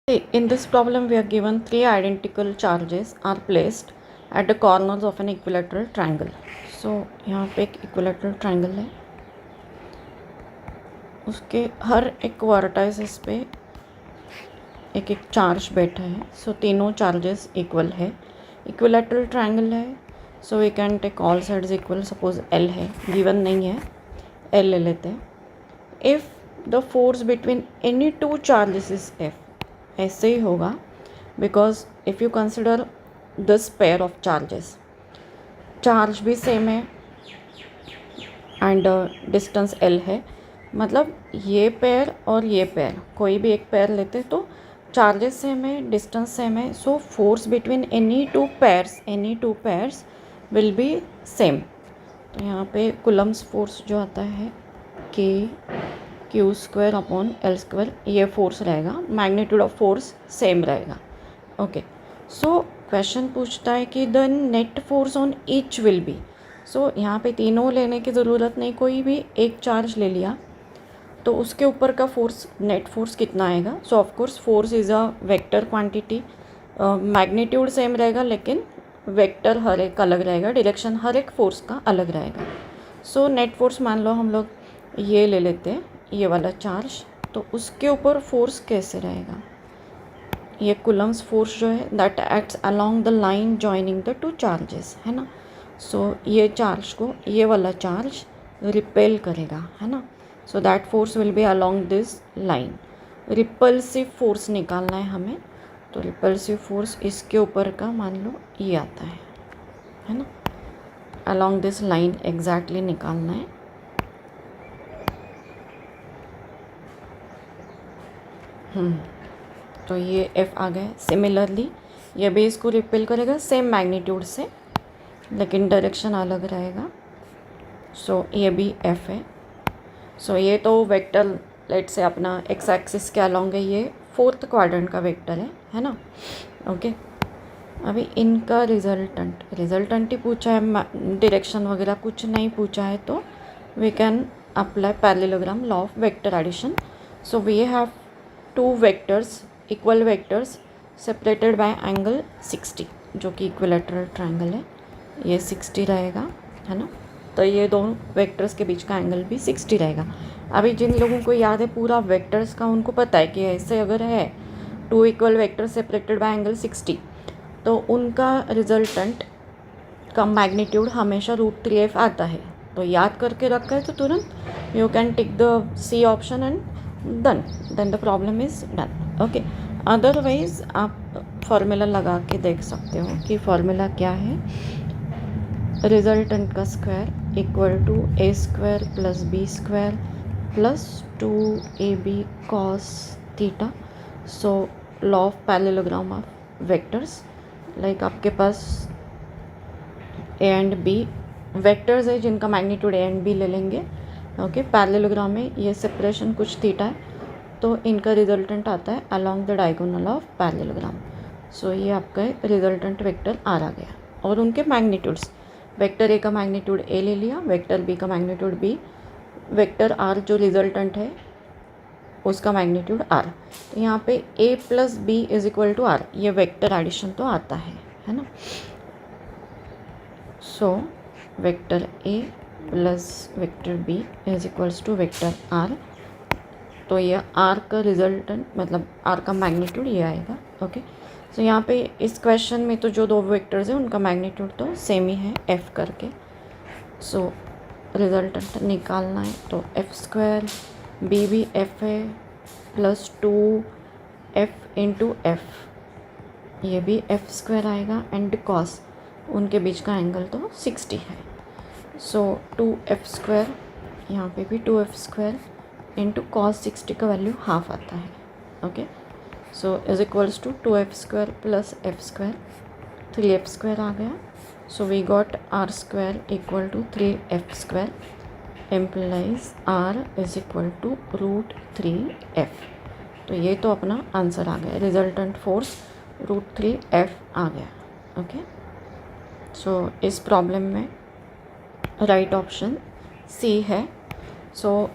In this problem, we are given three identical charges are placed at the corners of an equilateral triangle. So यहाँ पे एक equilateral triangle है, उसके हर एक vertices पे एक एक चार्ज बैठा है. सो तीनों चार्जेस इक्वल है. इक्विलैटरल ट्रायंगल है, so we can take all sides equal. Suppose l है, गिवन नहीं है, एल ले लेते हैं. If the force between any two charges is f, ऐसे ही होगा because if you consider this pair of charges, charge भी सेम है एंड डिस्टेंस एल है. मतलब ये पेयर और ये पेयर, कोई भी एक पेयर लेते तो चार्जेस सेम है, डिस्टेंस सेम है. So force between any two pairs will be same. तो यहाँ पे कुलम्स फोर्स जो आता है Q² अपॉन L², ये फोर्स रहेगा. मैग्नीट्यूड ऑफ फोर्स सेम रहेगा. ओके, सो क्वेश्चन पूछता है कि the net force on each will be. सो यहाँ पे तीनों लेने की ज़रूरत नहीं, कोई भी एक चार्ज ले लिया तो उसके ऊपर का फोर्स, नेट फोर्स कितना आएगा. So of course force is a vector quantity. Magnitude same रहेगा लेकिन वेक्टर हर एक अलग रहेगा, डायरेक्शन हर एक फोर्स का अलग रहेगा. सो नेट फोर्स मान लो हम लोग ये ले लेते हैं, ये वाला चार्ज, तो उसके ऊपर फोर्स कैसे रहेगा. ये कुलम्स फोर्स जो है that acts along the line joining the two charges, है ना. सो ये चार्ज को ये वाला चार्ज रिपेल करेगा, है ना. So that force will be along this line. Repulsive force निकालना है हमें, तो रिपल्सिव फोर्स इसके ऊपर का मान लो ये आता है ना. अलोंग दिस लाइन एग्जैक्टली निकालना है. तो ये F आ गया. सिमिलरली ये भी इसको रिपेल करेगा सेम मैग्नीट्यूड से, लेकिन डायरेक्शन अलग रहेगा. सो ये भी F है. सो ये तो वेक्टर लेट से अपना एक्स एक्सिस के अलोंग है, ये फोर्थ क्वाड्रेंट का वेक्टर है ना. ओके, अभी इनका रिजल्टेंट ही पूछा है, डायरेक्शन वगैरह कुछ नहीं पूछा है, तो we can apply parallelogram law of vector addition. So we have two vectors, equal vectors separated by angle 60, जो कि इक्विलैटरल ट्रायंगल है. ये 60 रहेगा, है ना. तो ये दोनों वेक्टर्स के बीच का एंगल भी 60 रहेगा. अभी जिन लोगों को याद है पूरा वेक्टर्स का, उनको पता है कि ऐसे अगर है two equal vectors separated by angle 60, तो उनका रिजल्टेंट का मैग्नीट्यूड हमेशा √3f आता है. तो याद करके रखा है तो तुरंत you can tick the C option and then the problem is done. Okay, otherwise आप फॉर्मूला लगा के देख सकते हो कि फॉर्मूला क्या है. रिजल्टेंट का square equal to a² + b² + 2ab cos theta. So law of parallelogram of vectors, like आपके पास ए एंड बी वेक्टर्स है जिनका मैग्नीट्यूड ए एंड बी ले लेंगे. ओके, पैरेललोग्राम में ये सेपरेशन कुछ थीटा है, तो इनका रिजल्टेंट आता है along the diagonal of parallelogram. So ये आपका रिजल्टेंट वेक्टर आर आ गया, और उनके मैग्नीट्यूड्स, वेक्टर ए का मैग्नीट्यूड ए ले लिया, वेक्टर बी का मैग्नीट्यूड बी, वेक्टर आर जो रिजल्टेंट है उसका मैग्नीट्यूड आर. तो यहाँ पे a + b = r, ये वेक्टर एडिशन तो आता है ना. So vector a + vector b = vector r. तो ये r का रिजल्टेंट मतलब r का मैग्नीट्यूड ये आएगा. ओके, सो यहाँ पे इस क्वेश्चन में तो जो दो वेक्टर्स हैं उनका मैग्नीट्यूड तो सेम ही है f करके. सो रिजल्टेंट निकालना है तो f², b भी f है, +2f × f, ये भी f² आएगा, एंड cos, उनके बीच का एंगल तो 60 है. सो 2f², यहाँ पे भी 2f² × cos 60 का वैल्यू हाफ आता है. ओके, सो = 2f² + f², 3f² आ गया. So we got r² = 3f² implies r = √3f. तो ये तो अपना आंसर आ गया, रिजल्टेंट फोर्स √3f आ गया. ओके, सो इस प्रॉब्लम में राइट ऑप्शन सी है. सो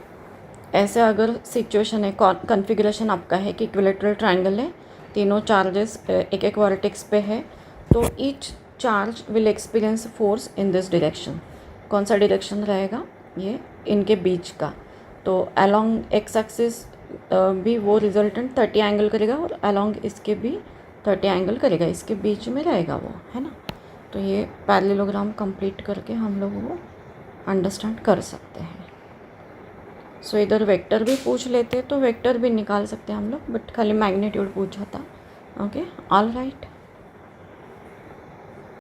ऐसे अगर सिचुएशन है, कॉन्फ़िगरेशन आपका है कि इक्विलैटरल ट्रायंगल है, तीनों चार्जेस एक एक वर्टेक्स पे है, तो each charge will experience force in this direction. कौन सा डायरेक्शन रहेगा? ये इनके बीच का। तो अलोंग एक्स एक्सिस भी वो रिजल्टेंट 30 एंगल करेगा और अलोंग इसके भी 30 एंगल करेगा, इसके बीच में रहेगा वो, है ना। तो ये पैरेललोग्राम कंप्लीट करके हम लोग वो अंडरस्टैंड कर सकते हैं। सो इधर वेक्टर भी पूछ लेते तो वेक्टर भी निकाल सकते हैं हम लोग, बट खाली मैग्नीट्यूड पूछा था। Okay, all right.